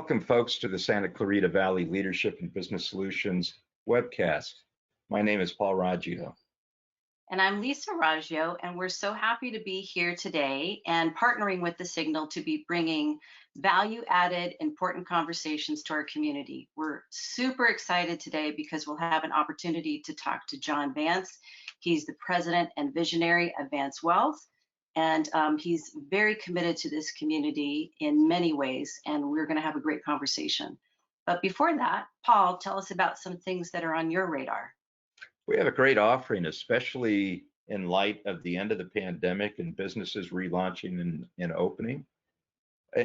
Welcome, folks, to the Santa Clarita Valley Leadership and Business Solutions webcast. My name is Paul Raggio. And I'm Lisa Raggio, and we're so happy to be here today and partnering with the Signal to be bringing value-added, important conversations to our community. We're super excited today because we'll have an opportunity to talk to John Vance. He's the president and visionary of Vance Wealth, and he's very committed to this community in many ways, and we're going to have a great conversation. But before that, Paul, tell us about some things that are on your radar. We have a great offering, especially in light of the end of the pandemic and businesses relaunching and opening.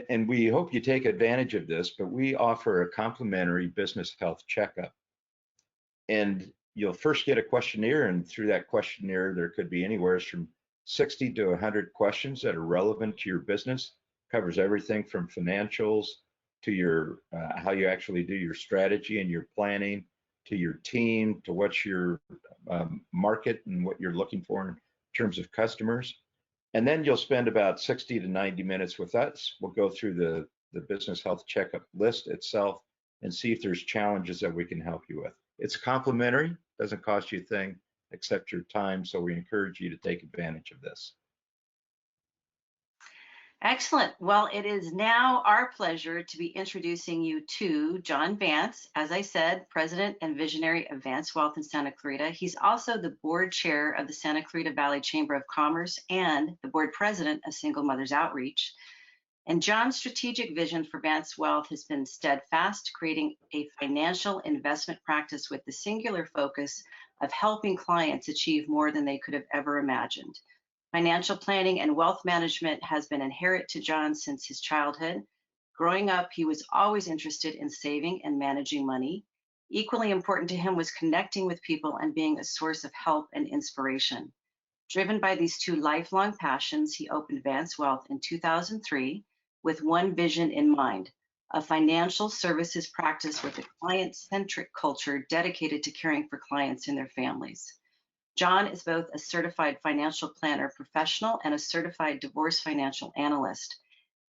And we hope you take advantage of this, but we offer a complimentary business health checkup. And you'll first get a questionnaire, and through that questionnaire, there could be anywhere from 60 to 100 questions that are relevant to your business. Covers everything from financials to your how you actually do your strategy and your planning, to your team, to what's your market and what you're looking for in terms of customers. And then you'll spend about 60 to 90 minutes with us. We'll go through the business health checkup list itself and see if there's challenges that we can help you with. It's complimentary, doesn't cost you a thing except your time, so we encourage you to take advantage of this. Excellent. Well, it is now our pleasure to be introducing you to John Vance, as I said, president and visionary of Vance Wealth in Santa Clarita. He's also the board chair of the Santa Clarita Valley Chamber of Commerce and the board president of Single Mothers Outreach. And John's strategic vision for Vance Wealth has been steadfast, creating a financial investment practice with the singular focus of helping clients achieve more than they could have ever imagined. Financial planning and wealth management has been inherent to John since his childhood. Growing up, he was always interested in saving and managing money. Equally important to him was connecting with people and being a source of help and inspiration. Driven by these two lifelong passions, he opened Vance Wealth in 2003 with one vision in mind: a financial services practice with a client-centric culture dedicated to caring for clients and their families. John is both a certified financial planner professional and a certified divorce financial analyst.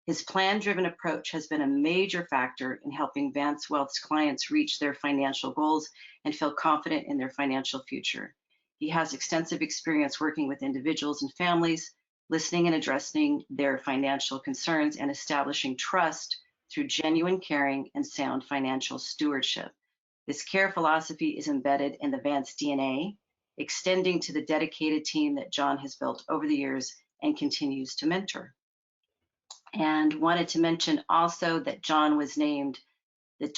His plan-driven approach has been a major factor in helping Vance Wealth's clients reach their financial goals and feel confident in their financial future. He has extensive experience working with individuals and families, listening and addressing their financial concerns, and establishing trust through genuine caring and sound financial stewardship. This care philosophy is embedded in the Vance DNA, extending to the dedicated team that John has built over the years and continues to mentor. And wanted to mention also that John was named to the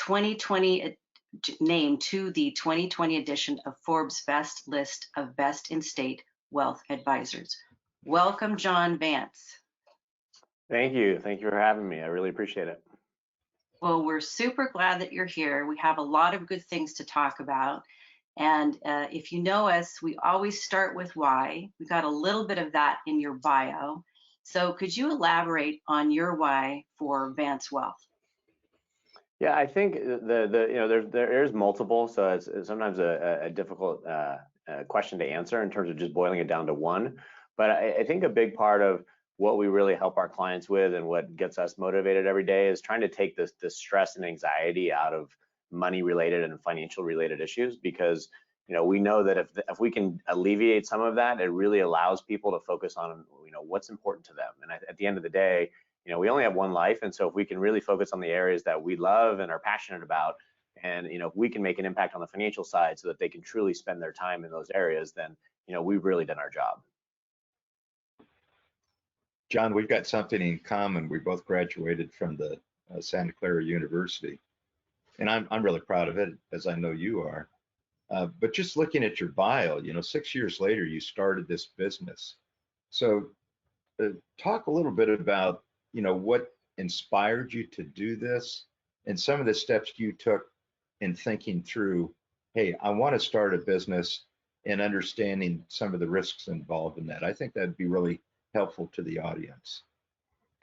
2020 edition of Forbes' Best list of Best in State Wealth Advisors. Welcome, John Vance. Thank you. Thank you for having me. I really appreciate it. Well, we're super glad that you're here. We have a lot of good things to talk about. And if you know us, we always start with why. We got a little bit of that in your bio. So could you elaborate on your why for Vance Wealth? Yeah, I think there's multiple, so it's sometimes a difficult question to answer in terms of just boiling it down to one. But I think a big part of what we really help our clients with and what gets us motivated every day is trying to take this stress and anxiety out of money related and financial related issues, because we know that if we can alleviate some of that, it really allows people to focus on what's important to them. And at the end of the day, we only have one life, and so if we can really focus on the areas that we love and are passionate about, and if we can make an impact on the financial side so that they can truly spend their time in those areas, then we've really done our job. John, we've got something in common. We both graduated from the Santa Clara University. And I'm really proud of it, as I know you are. But just looking at your bio, 6 years later, you started this business. So talk a little bit about, what inspired you to do this and some of the steps you took in thinking through, hey, I want to start a business, and understanding some of the risks involved in that. I think that'd be really helpful to the audience.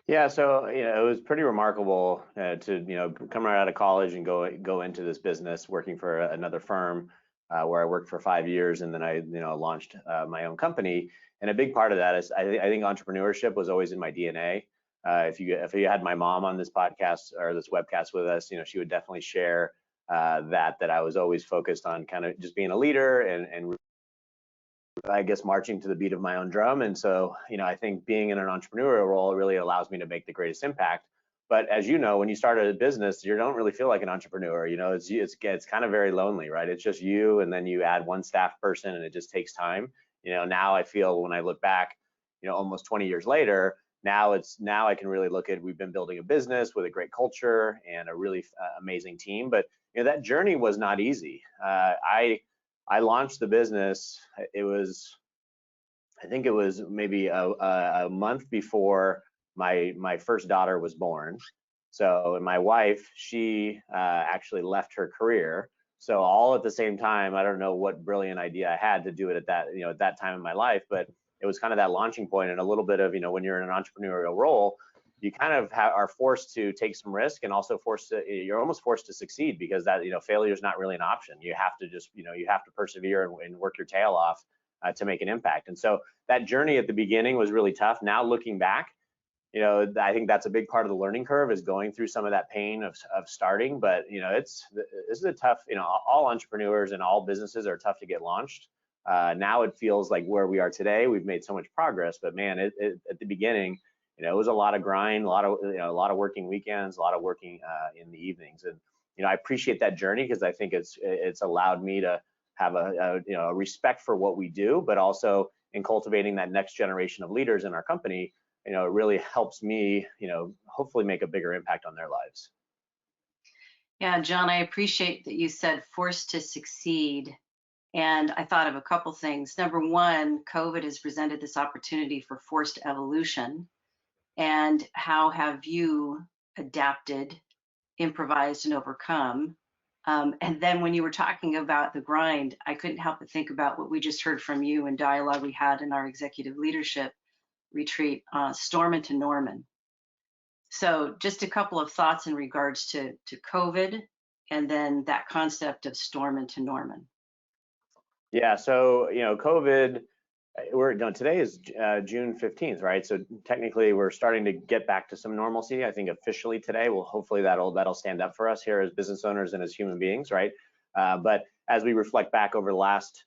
Yeah, so it was pretty remarkable to come right out of college and go into this business, working for another firm where I worked for 5 years, and then I launched my own company. And a big part of that is I think entrepreneurship was always in my DNA. if you had my mom on this podcast or this webcast with us, she would definitely share that I was always focused on kind of just being a leader and I guess marching to the beat of my own drum. And so, I think being in an entrepreneurial role really allows me to make the greatest impact. But as you know, when you start a business, you don't really feel like an entrepreneur. It's kind of very lonely, right? It's just you, and then you add one staff person, and it just takes time. Now I feel when I look back, almost 20 years later, now I can really look at, we've been building a business with a great culture and a really amazing team. But that journey was not easy. I launched the business. I think it was maybe a month before my first daughter was born. So, and my wife, she actually left her career. So all at the same time, I don't know what brilliant idea I had to do it at that time in my life, but it was kind of that launching point, and a little bit of, when you're in an entrepreneurial role, you kind of are forced to take some risk, and also you're almost forced to succeed, because that, failure is not really an option. You have to just, you have to persevere and work your tail off to make an impact. And so that journey at the beginning was really tough. Now looking back, I think that's a big part of the learning curve, is going through some of that pain of starting. But this is a tough, all entrepreneurs and all businesses are tough to get launched. Now it feels like where we are today, we've made so much progress, but man, at the beginning, it was a lot of grind, a lot of working weekends, a lot of working in the evenings. And I appreciate that journey, because I think it's allowed me to have a respect for what we do, but also in cultivating that next generation of leaders in our company, it really helps me, hopefully make a bigger impact on their lives. Yeah, John, I appreciate that you said forced to succeed. And I thought of a couple things. Number one, COVID has presented this opportunity for forced evolution. And how have you adapted, improvised, and overcome? And then when you were talking about the grind, I couldn't help but think about what we just heard from you in dialogue we had in our executive leadership retreat, Storm into Norman. So just a couple of thoughts in regards to COVID, and then that concept of storm into Norman. Yeah, so COVID, today is June 15th, right? So technically we're starting to get back to some normalcy. I think officially today, well, hopefully that'll stand up for us here as business owners and as human beings, right? But as we reflect back over the last,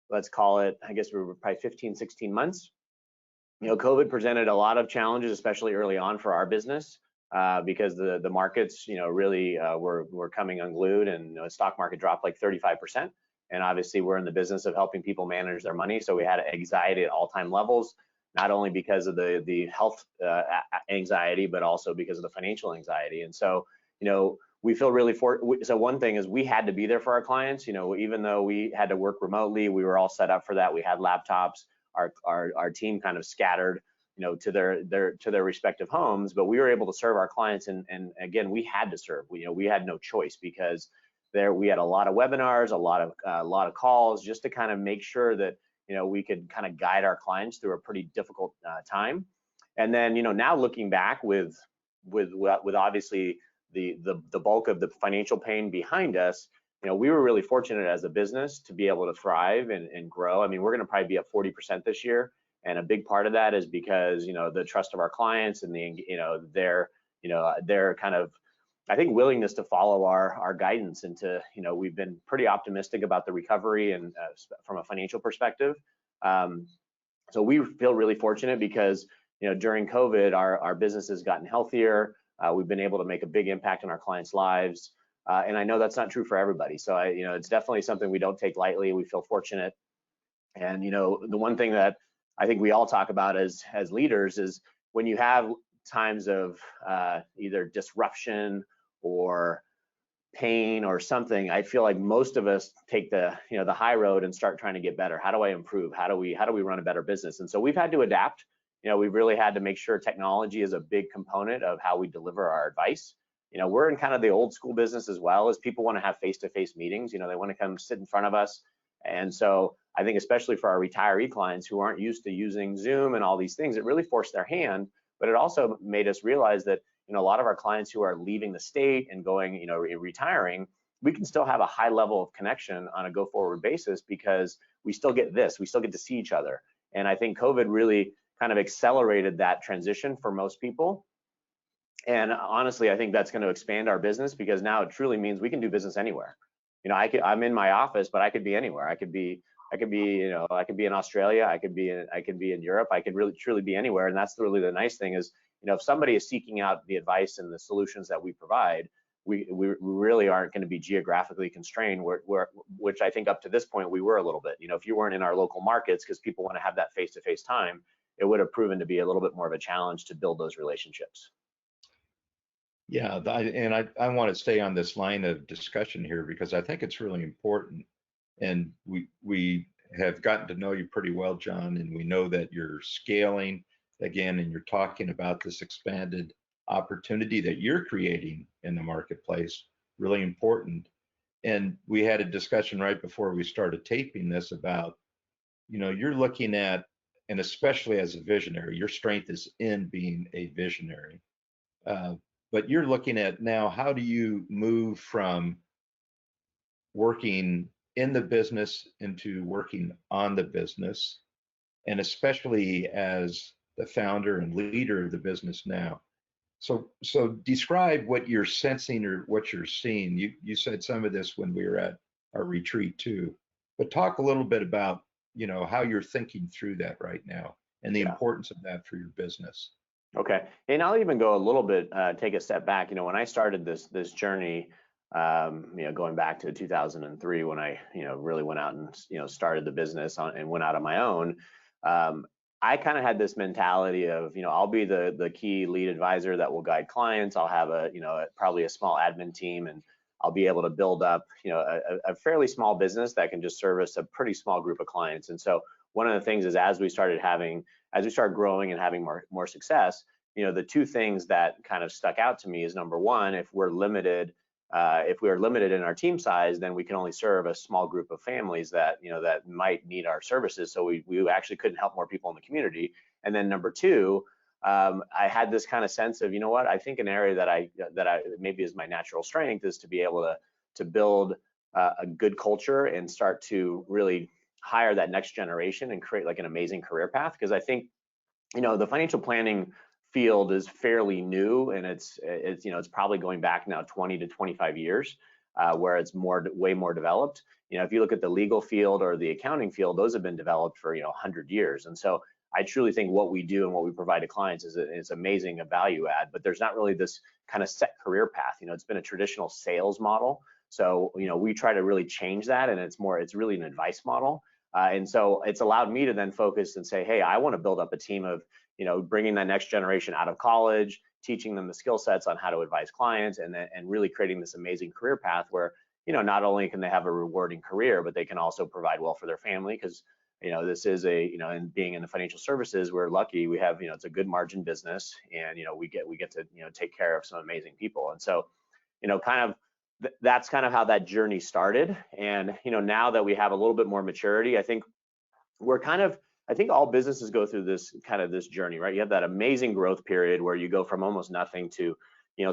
let's call it, I guess we were probably 15, 16 months, COVID presented a lot of challenges, especially early on for our business, because the markets, really were coming unglued, and the stock market dropped like 35%. And obviously we're in the business of helping people manage their money. So we had anxiety at all-time levels, not only because of the health anxiety, but also because of the financial anxiety. And so, we feel really so one thing is we had to be there for our clients, even though we had to work remotely, we were all set up for that. We had laptops, our team kind of scattered, to their respective homes, but we were able to serve our clients. And again, we had to serve, we had no choice, because we had a lot of webinars, a lot of calls, just to kind of make sure that we could kind of guide our clients through a pretty difficult time. And then now looking back with obviously the bulk of the financial pain behind us, we were really fortunate as a business to be able to thrive and grow. I mean, we're going to probably be up 40% this year, and a big part of that is because the trust of our clients and their kind of, I think, willingness to follow our guidance into, we've been pretty optimistic about the recovery and from a financial perspective. So we feel really fortunate because, during COVID, our business has gotten healthier. We've been able to make a big impact on our clients' lives. And I know that's not true for everybody. So it's definitely something we don't take lightly. We feel fortunate. And, the one thing that I think we all talk about as leaders is when you have times of either disruption or pain or something, I feel like most of us take the high road and start trying to get better. How do I improve? How do we run a better business? And so we've had to adapt. We've really had to make sure technology is a big component of how we deliver our advice. We're in kind of the old school business as well, as people want to have face-to-face meetings. They want to come sit in front of us. And so I think especially for our retiree clients who aren't used to using Zoom and all these things, it really forced their hand. But it also made us realize that a lot of our clients who are leaving the state and going, retiring, we can still have a high level of connection on a go-forward basis, because we still get to see each other. And I think COVID really kind of accelerated that transition for most people. And honestly, I think that's going to expand our business, because now it truly means we can do business anywhere. You know, I'm in my office, but I could be anywhere. I could be, I could be in Australia. I could be in Europe. I could really truly be anywhere. And that's really the nice thing is, if somebody is seeking out the advice and the solutions that we provide, we really aren't going to be geographically constrained, which I think up to this point we were a little bit. If you weren't in our local markets, because people want to have that face-to-face time, it would have proven to be a little bit more of a challenge to build those relationships. Yeah, I want to stay on this line of discussion here because I think it's really important. And we have gotten to know you pretty well, John, and we know that you're scaling again, and you're talking about this expanded opportunity that you're creating in the marketplace, really important. And we had a discussion right before we started taping this about, you're looking at, and especially as a visionary, your strength is in being a visionary. But you're looking at now, how do you move from working in the business into working on the business, and especially as the founder and leader of the business now. So describe what you're sensing or what you're seeing. You said some of this when we were at our retreat too, but talk a little bit about, how you're thinking through that right now and the importance of that for your business. Okay, and I'll even go a little bit, take a step back. When I started this journey, going back to 2003, when I, really went out and, started the business and went out on my own, I kind of had this mentality of, I'll be the key lead advisor that will guide clients. I'll have probably a small admin team, and I'll be able to build up, a fairly small business that can just service a pretty small group of clients. And so one of the things is, as we started growing and having more success, the two things that kind of stuck out to me is, number one, if we are limited in our team size, then we can only serve a small group of families that that might need our services. So we actually couldn't help more people in the community. And then number two, I had this kind of sense of, what, I think an area that I maybe is my natural strength is to be able to build a good culture and start to really hire that next generation and create like an amazing career path. Because I think, the financial planning field is fairly new, and it's probably going back now 20 to 25 years, where it's way more developed. If you look at the legal field or the accounting field, those have been developed for 100 years. And so I truly think what we do and what we provide to clients is amazing, a value add, but there's not really this kind of set career path. It's been a traditional sales model. So, we try to really change that, and it's really an advice model. And so it's allowed me to then focus and say, hey, I want to build up a team of, bringing that next generation out of college, teaching them the skill sets on how to advise clients, and really creating this amazing career path where, not only can they have a rewarding career, but they can also provide well for their family. Because, this is and being in the financial services, we're lucky. We have, it's a good margin business, and, we get to, take care of some amazing people. And so, that's kind of how that journey started. And, now that we have a little bit more maturity, I think I think all businesses go through this journey, right? You have that amazing growth period where you go from almost nothing to,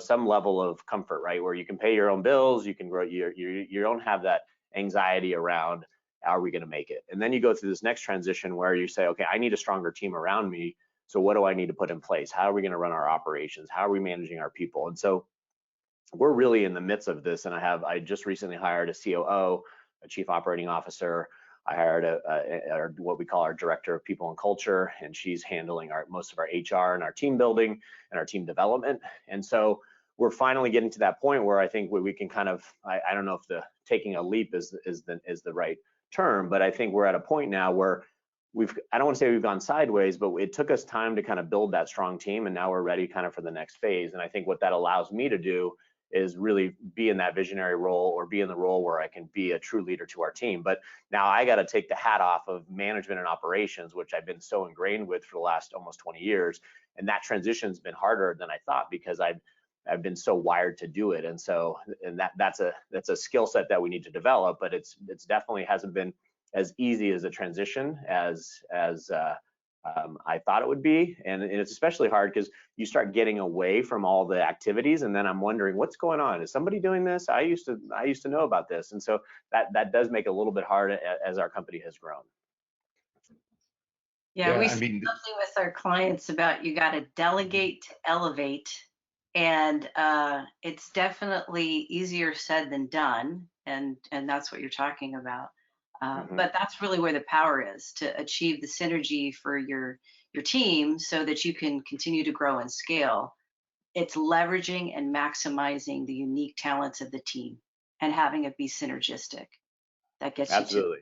some level of comfort, right? Where you can pay your own bills, you can grow, you don't have that anxiety around, are we going to make it? And then you go through this next transition where you say, okay, I need a stronger team around me. So what do I need to put in place? How are we going to run our operations? How are we managing our people? And so we're really in the midst of this. And I just recently hired a COO, a chief operating officer. I hired what we call our director of people and culture, and she's handling most of our HR and our team building and our team development. And so we're finally getting to that point where I think we can kind of, I don't know if the taking a leap is the right term, but I think we're at a point now where I don't want to say we've gone sideways, but it took us time to kind of build that strong team, and now we're ready kind of for the next phase. And I think what that allows me to do is really be in that visionary role, or be in the role where I can be a true leader to our team. But now I got to take the hat off of management and operations, which I've been so ingrained with for the last almost 20 years. And that transition's been harder than I thought, because I've been so wired to do it. And so, that's a skill set that we need to develop, but it's definitely hasn't been as easy as a transition as I thought it would be. And it's especially hard because you start getting away from all the activities, and then I'm wondering, what's going on? Is somebody doing this? I used to know about this. And so that does make it a little bit hard as our company has grown. Yeah, we see something with our clients about, you got to delegate to elevate, And it's definitely easier said than done, and that's what you're talking about. But that's really where the power is, to achieve the synergy for your team so that you can continue to grow and scale. It's leveraging and maximizing the unique talents of the team and having it be synergistic. That gets you to. Absolutely.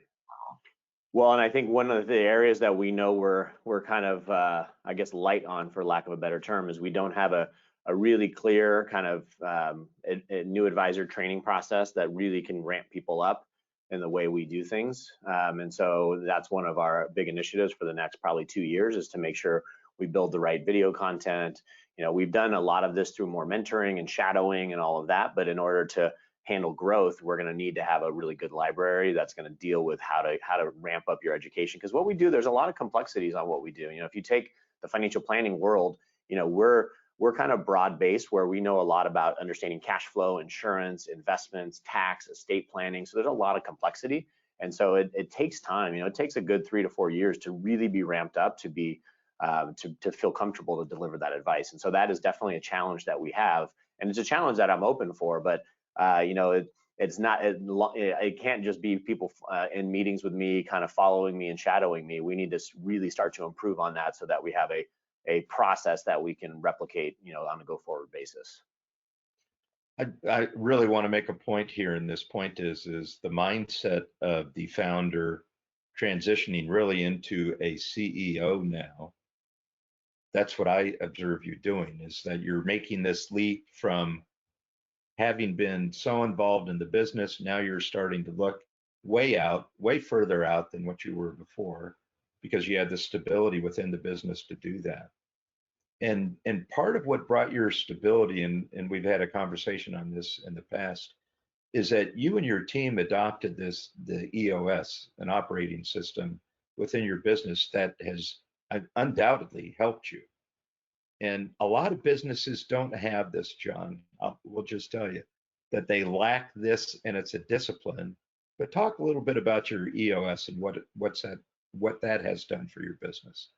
Well, and I think one of the areas that we know we're kind of, I guess, light on, for lack of a better term, is we don't have a really clear kind of a new advisor training process that really can ramp people up in the way we do things. And so that's one of our big initiatives for the next probably 2 years, is to make sure we build the right video content. You know, we've done a lot of this through more mentoring and shadowing and all of that, but in order to handle growth, we're going to need to have a really good library that's going to deal with how to ramp up your education. Because what we do, there's a lot of complexities on what we do. You know, if you take the financial planning world, you know, we're kind of broad-based, where we know a lot about understanding cash flow, insurance, investments, tax, estate planning. So there's a lot of complexity, and so it takes time. You know, it takes a good 3 to 4 years to really be ramped up to be to feel comfortable to deliver that advice. And so that is definitely a challenge that we have, and it's a challenge that I'm open for. But you know, it can't just be people in meetings with me, kind of following me and shadowing me. We need to really start to improve on that, so that we have a process that we can replicate, you know, on a go-forward basis. I really want to make a point here, and this point is the mindset of the founder transitioning really into a CEO now. That's what I observe you doing, is that you're making this leap from having been so involved in the business. Now you're starting to look way further out than what you were before, because you had the stability within the business to do that. And part of what brought your stability, and we've had a conversation on this in the past, is that you and your team adopted the EOS, an operating system within your business that has undoubtedly helped you. And a lot of businesses don't have this, John. We'll just tell you that they lack this, and it's a discipline. But talk a little bit about your EOS and what that has done for your business.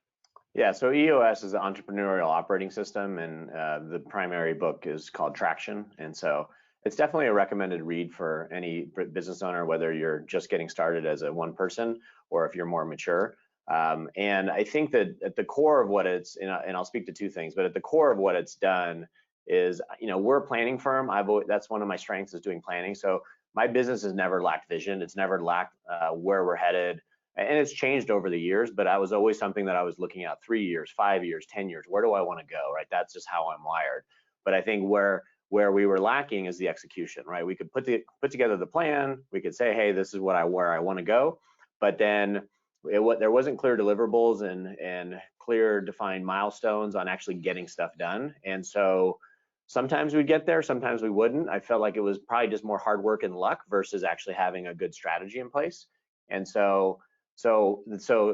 Yeah, so EOS is an entrepreneurial operating system, and the primary book is called Traction. And so it's definitely a recommended read for any business owner, whether you're just getting started as a one person or if you're more mature. And I think that at the core of what it's, and I'll speak to two things, but at the core of what it's done is, you know, we're a planning firm. That's one of my strengths, is doing planning. So my business has never lacked vision. It's never lacked where we're headed. And it's changed over the years, but I was always something that I was looking at 3 years, 5 years, 10 years. Where do I want to go, right? That's just how I'm wired. But I think where we were lacking is the execution, right? We could put together the plan. We could say, hey, this is where I want to go. But then there wasn't clear deliverables and clear defined milestones on actually getting stuff done. And so sometimes we'd get there, sometimes we wouldn't. I felt like it was probably just more hard work and luck versus actually having a good strategy in place. And so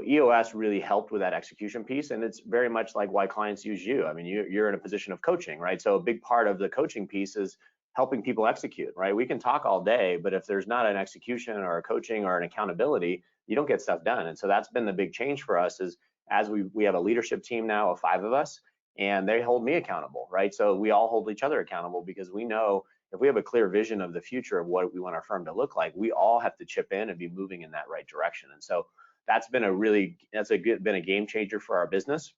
EOS really helped with that execution piece, and it's very much like why clients use you. I mean, you're in a position of coaching, right? So a big part of the coaching piece is helping people execute, right? We can talk all day, but if there's not an execution or a coaching or an accountability, you don't get stuff done. And so that's been the big change for us, is as we have a leadership team now of 5 of us, and they hold me accountable, right? So we all hold each other accountable, because we know if we have a clear vision of the future of what we want our firm to look like, we all have to chip in and be moving in that right direction. And so that's been been a game changer for our business.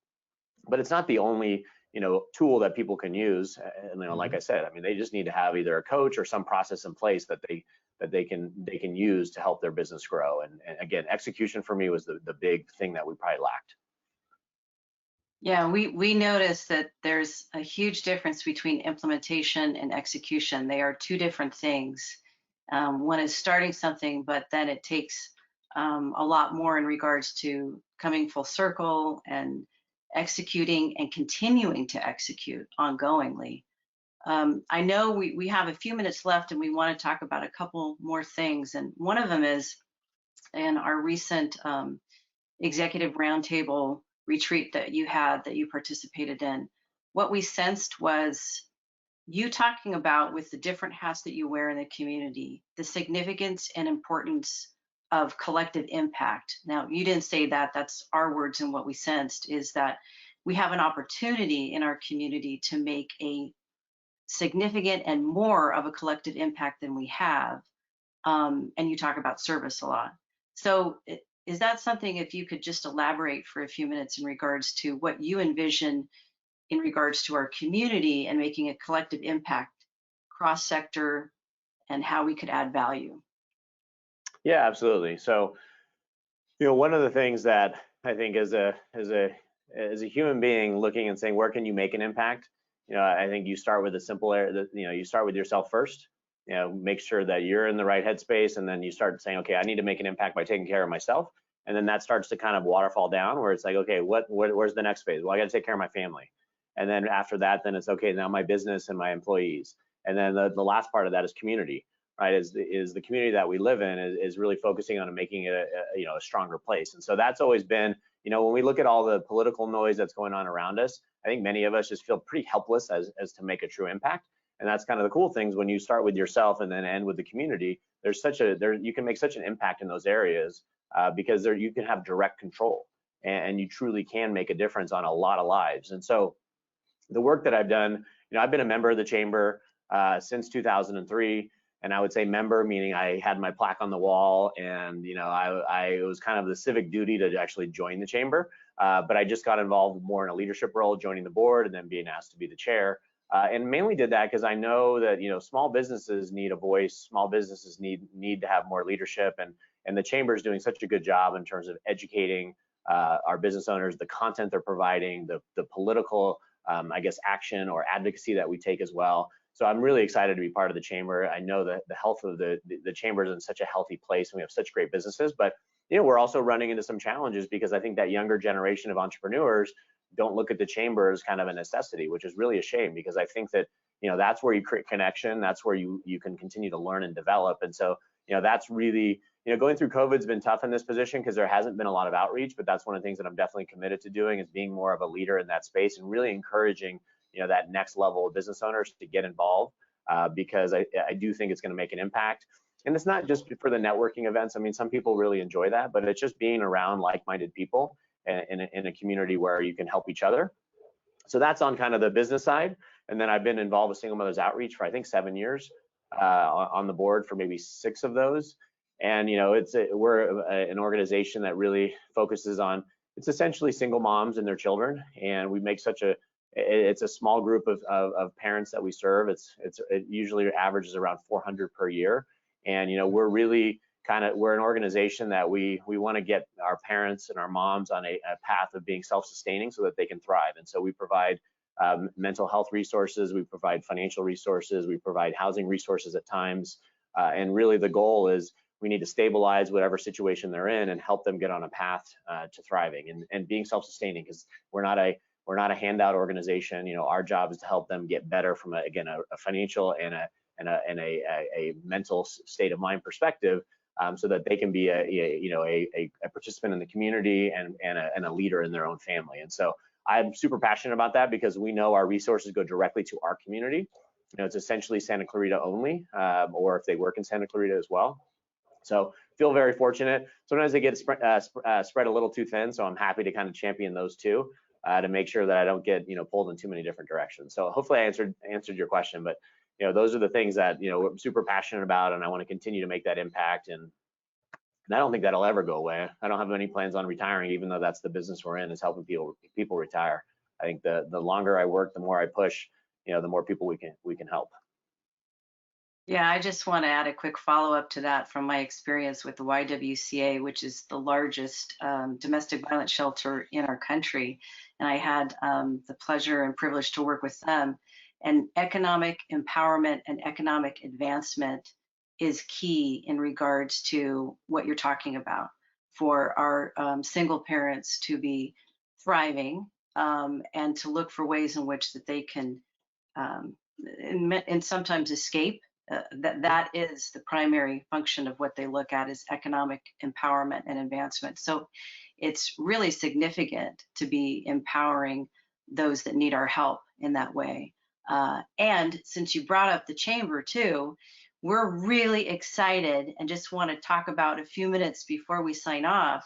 But it's not the only, you know, tool that people can use. And, you know, like I said, I mean, they just need to have either a coach or some process in place that they can use to help their business grow. And again, execution for me was the big thing that we probably lacked. Yeah, we noticed that there's a huge difference between implementation and execution. They are two different things. One is starting something, but then it takes a lot more in regards to coming full circle and executing and continuing to execute ongoingly. I know we have a few minutes left, and we want to talk about a couple more things. And one of them is, in our recent executive roundtable retreat that you participated in, what we sensed was you talking about, with the different hats that you wear in the community, the significance and importance of collective impact. Now, you didn't say that, that's our words, and what we sensed is that we have an opportunity in our community to make a significant and more of a collective impact than we have. And you talk about service a lot. So is that something, if you could just elaborate for a few minutes in regards to what you envision in regards to our community and making a collective impact cross-sector and how we could add value? Yeah, absolutely. So, one of the things that I think as a human being looking and saying, where can you make an impact? I think you start with a simple area. You start with yourself first. Make sure that you're in the right headspace, and then you start saying, okay, I need to make an impact by taking care of myself. And then that starts to kind of waterfall down, where it's like, okay, where's the next phase? Well, I got to take care of my family. And then after that, then it's okay, now my business and my employees. And then the last part of that is community, right? Is the community that we live in is really focusing on making it a stronger place. And so that's always been, when we look at all the political noise that's going on around us, I think many of us just feel pretty helpless as to make a true impact. And that's kind of the cool things when you start with yourself and then end with the community. You can make such an impact in those areas because you can have direct control, and you truly can make a difference on a lot of lives. And so the work that I've done, I've been a member of the chamber since 2003. And I would say member, meaning I had my plaque on the wall, and it was kind of the civic duty to actually join the chamber. But I just got involved more in a leadership role, joining the board, and then being asked to be the chair. And mainly did that because I know that small businesses need a voice. Small businesses need to have more leadership, and the chamber is doing such a good job in terms of educating our business owners, the content they're providing, the political action or advocacy that we take as well. So I'm really excited to be part of the chamber. I know that the health of the chamber is in such a healthy place, and we have such great businesses, but we're also running into some challenges because I think that younger generation of entrepreneurs don't look at the chamber as kind of a necessity, which is really a shame, because I think that that's where you create connection, that's where you can continue to learn and develop. And so that's really going through COVID's been tough in this position because there hasn't been a lot of outreach, but that's one of the things that I'm definitely committed to doing, is being more of a leader in that space and really encouraging that next level of business owners to get involved, because I do think it's going to make an impact. And it's not just for the networking events. I mean, some people really enjoy that, but it's just being around like-minded people in a community where you can help each other. So that's on kind of the business side. And then I've been involved with Single Mothers Outreach for I think 7 years, on the board for maybe 6 of those. And we're an organization that really focuses on, it's essentially single moms and their children, and we make it's a small group of parents that we serve. It usually averages around 400 per year. And we're really we're an organization that we want to get our parents and our moms on a path of being self-sustaining so that they can thrive. And so we provide mental health resources, we provide financial resources, we provide housing resources at times. And really the goal is we need to stabilize whatever situation they're in and help them get on a path to thriving and being self-sustaining, because we're not a handout organization. Our job is to help them get better from a financial and a mental state of mind perspective, so that they can be a participant in the community and a leader in their own family. And so I'm super passionate about that, because we know our resources go directly to our community. It's essentially Santa Clarita only, or if they work in Santa Clarita as well. So feel very fortunate. Sometimes they get spread a little too thin, so I'm happy to kind of champion those two to make sure that I don't get pulled in too many different directions. So hopefully I answered your question, but those are the things that I'm super passionate about, and I want to continue to make that impact. And I don't think that'll ever go away. I don't have any plans on retiring, even though that's the business we're in, is helping people retire. I think the longer I work, the more I push, the more people we can help. Yeah, I just want to add a quick follow-up to that from my experience with the YWCA, which is the largest domestic violence shelter in our country. And I had the pleasure and privilege to work with them. And economic empowerment and economic advancement is key in regards to what you're talking about, for our single parents to be thriving, and to look for ways in which that they can and sometimes escape. That is the primary function of what they look at, is economic empowerment and advancement. So it's really significant to be empowering those that need our help in that way. And since you brought up the chamber too, we're really excited and just want to talk about a few minutes before we sign off,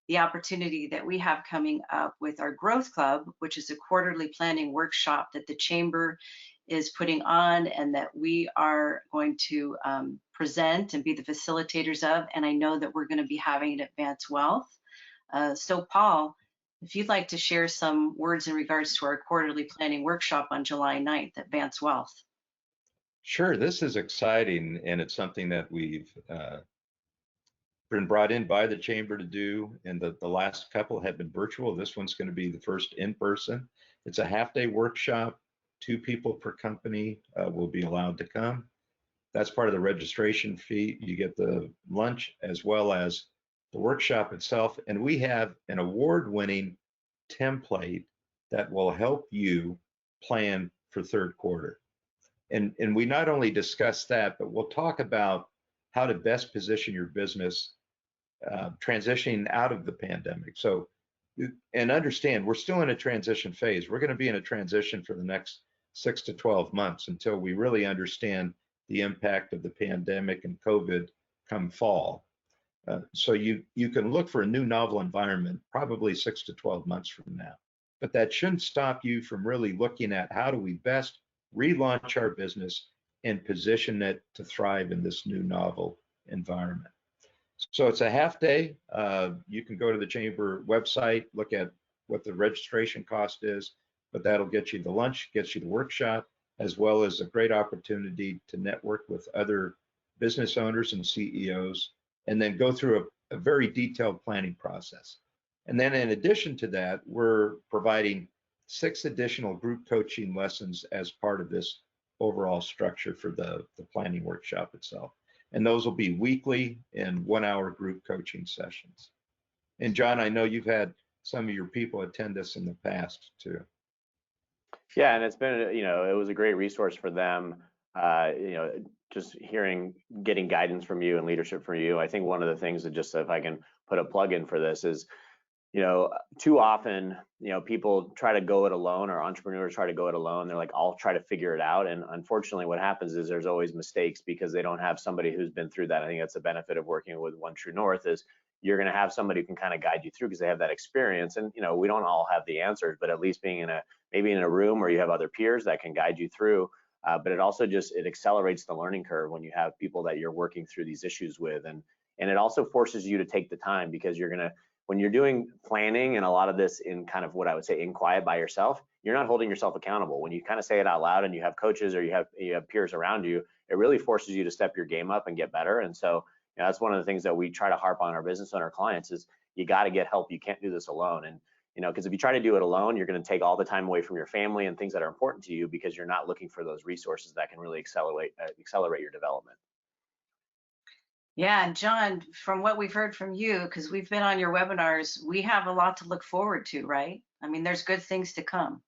the opportunity that we have coming up with our Growth Club, which is a quarterly planning workshop that the chamber is putting on and that we are going to present and be the facilitators of. And I know that we're going to be having it at Vance Wealth. So Paul, if you'd like to share some words in regards to our quarterly planning workshop on July 9th at Vance Wealth. Sure, this is exciting, and it's something that we've been brought in by the chamber to do, and the last couple have been virtual. This one's going to be the first in person. It's a half-day workshop. 2 people per company will be allowed to come. That's part of the registration fee. You get the lunch as well as the workshop itself, and we have an award-winning template that will help you plan for third quarter. And we not only discuss that, but we'll talk about how to best position your business transitioning out of the pandemic. So, and understand, we're still in a transition phase. We're going to be in a transition for the next 6 to 12 months until we really understand the impact of the pandemic and COVID come fall. So you can look for a new novel environment probably 6 to 12 months from now. But that shouldn't stop you from really looking at how do we best relaunch our business and position it to thrive in this new novel environment. So it's a half day. You can go to the chamber website, look at what the registration cost is, but that'll get you the lunch, gets you the workshop, as well as a great opportunity to network with other business owners and CEOs, and then go through a very detailed planning process. And then in addition to that, we're providing 6 additional group coaching lessons as part of this overall structure for the planning workshop itself. And those will be weekly and 1-hour group coaching sessions. And John, I know you've had some of your people attend this in the past too. Yeah, and it's been, you know, it was a great resource for them. You know, just getting guidance from you and leadership from you. I think one of the things that, just if I can put a plug in for this, is, you know, too often, you know, people try to go it alone, or entrepreneurs try to go it alone. They're like, I'll try to figure it out. And unfortunately, what happens is there's always mistakes because they don't have somebody who's been through that. I think that's the benefit of working with One True North, is you're going to have somebody who can kind of guide you through because they have that experience. And, you know, we don't all have the answers, but at least being maybe in a room where you have other peers that can guide you through. But it also it accelerates the learning curve when you have people that you're working through these issues with. And it also forces you to take the time, because when you're doing planning and a lot of this in kind of what I would say in quiet by yourself, you're not holding yourself accountable. When you kind of say it out loud and you have coaches or you have peers around you, it really forces you to step your game up and get better. And so, you know, that's one of the things that we try to harp on our business owner clients is you got to get help. You can't do this alone. And, you know, because if you try to do it alone, you're going to take all the time away from your family and things that are important to you, because you're not looking for those resources that can really accelerate your development. Yeah, and John, from what we've heard from you, because we've been on your webinars, we have a lot to look forward to, right? I mean, there's good things to come.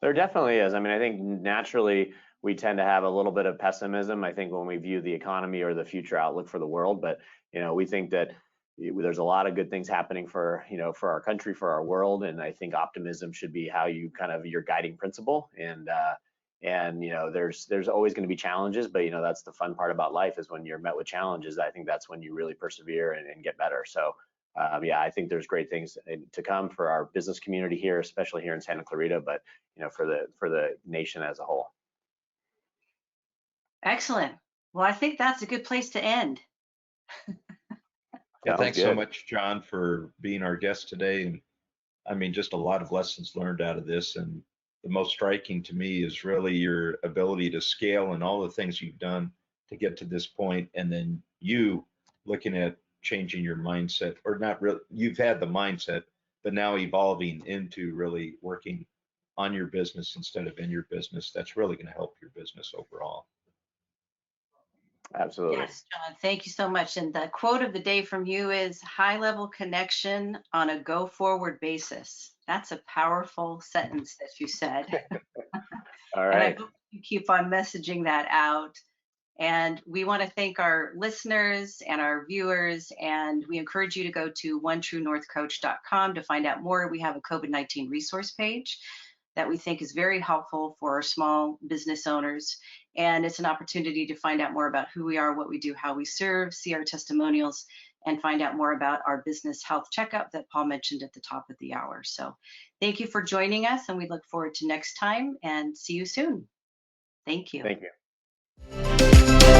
There definitely is. I mean, I think naturally we tend to have a little bit of pessimism, I think, when we view the economy or the future outlook for the world. But, you know, we think that there's a lot of good things happening for our country, for our world. And I think optimism should be how you kind of your guiding principle. And, you know, there's always going to be challenges, but, you know, that's the fun part about life, is when you're met with challenges. I think that's when you really persevere and get better. So, yeah, I think there's great things to come for our business community here, especially here in Santa Clarita, but, you know, for the nation as a whole. Excellent. Well, I think that's a good place to end. Yeah, thanks so much, John, for being our guest today. And I mean, just a lot of lessons learned out of this. And the most striking to me is really your ability to scale and all the things you've done to get to this point. And then you looking at changing your mindset, or not really, you've had the mindset, but now evolving into really working on your business instead of in your business. That's really going to help your business overall. Absolutely. Yes, John, thank you so much. And the quote of the day from you is high-level connection on a go-forward basis. That's a powerful sentence that you said. All right. And I hope you keep on messaging that out. And we want to thank our listeners and our viewers, and we encourage you to go to onetruenorthcoach.com to find out more. We have a COVID-19 resource page that we think is very helpful for our small business owners. And it's an opportunity to find out more about who we are, what we do, how we serve, see our testimonials, and find out more about our business health checkup that Paul mentioned at the top of the hour. So thank you for joining us, and we look forward to next time, and see you soon. Thank you. Thank you.